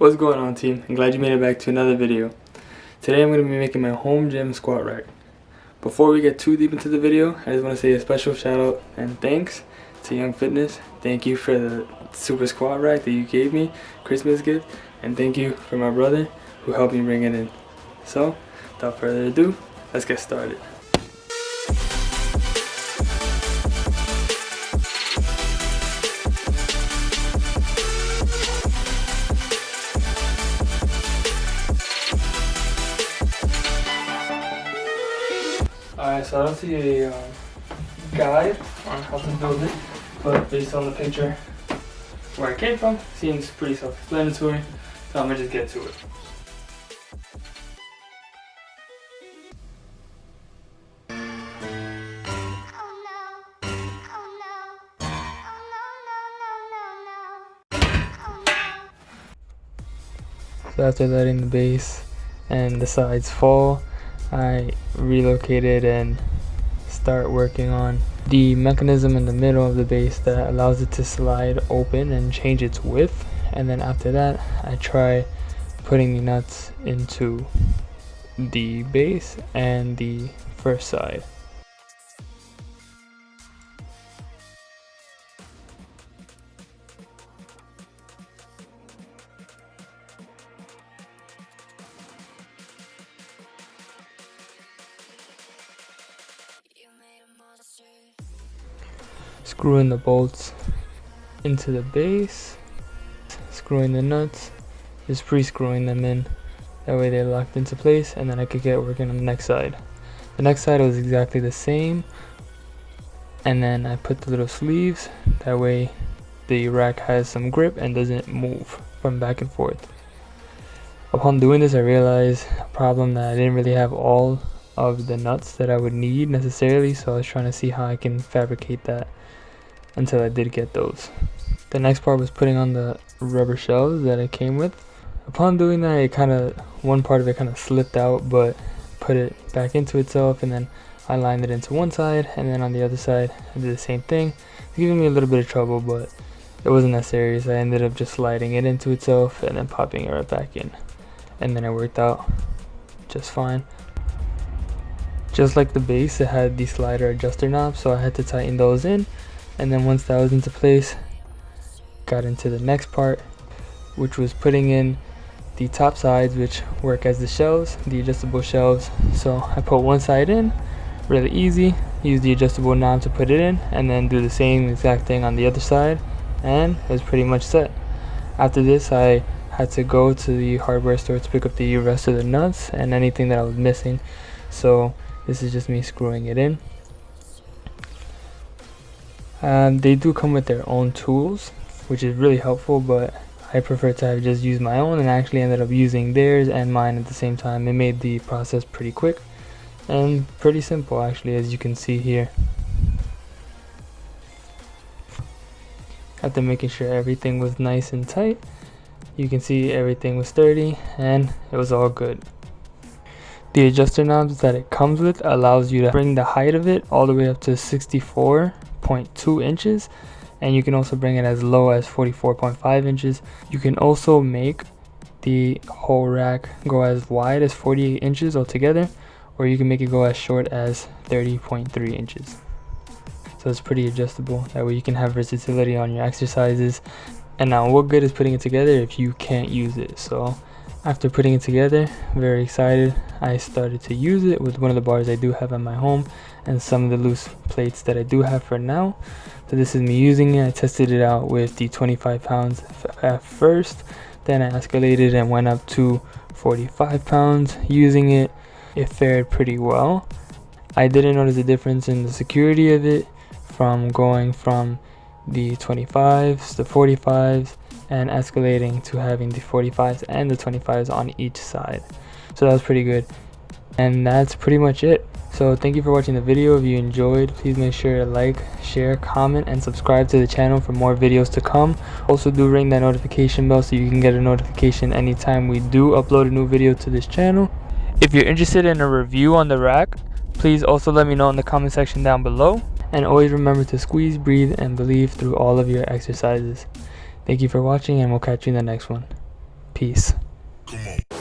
What's going on, team? I'm glad you made it back to another video. Today I'm going to be making my home gym squat rack. Before we get too deep into the video, I just want to say a special shout out and thanks to Young Fitness. Thank you for the super squat rack that you gave me, Christmas gift, and thank you for my brother who helped me bring it in. So, without further ado, let's get started. Alright, so I don't see a guide on how to build it, but based on the picture where I came from, seems pretty self-explanatory, so I'm gonna just get to it. So after letting the base and the sides fall, I relocated and start working on the mechanism in the middle of the base that allows it to slide open and change its width, and then after that I try putting the nuts into the base and the first side. Screwing the bolts into the base, screwing the nuts, just pre-screwing them in, that way they're locked into place, and then I could get working on the next side. The next side was exactly the same, and then I put the little sleeves, that way the rack has some grip and doesn't move from back and forth. Upon doing this, I realized a problem that I didn't really have all of the nuts that I would need necessarily, so I was trying to see how I can fabricate that until I did get those. The next part was putting on the rubber shells that it came with. Upon doing that, one part of it kind of slipped out, but put it back into itself, and then I lined it into one side, and then on the other side I did the same thing. It's giving me a little bit of trouble, but it wasn't that serious. I ended up just sliding it into itself and then popping it right back in, and then it worked out just fine. Just like the base, it had the slider adjuster knobs, so I had to tighten those in. And then once that was into place, got into the next part, which was putting in the top sides, which work as the shelves, the adjustable shelves. So I put one side in, really easy, use the adjustable knob to put it in, and then do the same exact thing on the other side, and it was pretty much set. After this, I had to go to the hardware store to pick up the rest of the nuts and anything that I was missing. So this is just me screwing it in. They do come with their own tools, which is really helpful, but I prefer to have just used my own, and I actually ended up using theirs and mine at the same time. It made the process pretty quick and pretty simple, actually, as you can see here. After making sure everything was nice and tight, you can see everything was sturdy and it was all good. The adjuster knobs that it comes with allows you to bring the height of it all the way up to 64.2 inches, and you can also bring it as low as 44.5 inches. You can also make the whole rack go as wide as 48 inches altogether, or you can make it go as short as 30.3 inches. So it's pretty adjustable, that way you can have versatility on your exercises. And now what good is putting it together if you can't use it? So after putting it together, very excited, I started to use it with one of the bars I do have at my home and some of the loose plates that I do have for now. So this is me using it. I tested it out with the 25 pounds at first, then I escalated and went up to 45 pounds using it. It fared pretty well. I didn't notice a difference in the security of it from going from the 25s, the 45s, and escalating to having the 45s and the 25s on each side. So that was pretty good. And that's pretty much it. So thank you for watching the video. If you enjoyed, please make sure to like, share, comment, and subscribe to the channel for more videos to come. Also do ring that notification bell so you can get a notification anytime we do upload a new video to this channel. If you're interested in a review on the rack, please also let me know in the comment section down below. And always remember to squeeze, breathe, and believe through all of your exercises. Thank you for watching, and we'll catch you in the next one. Peace. Come on.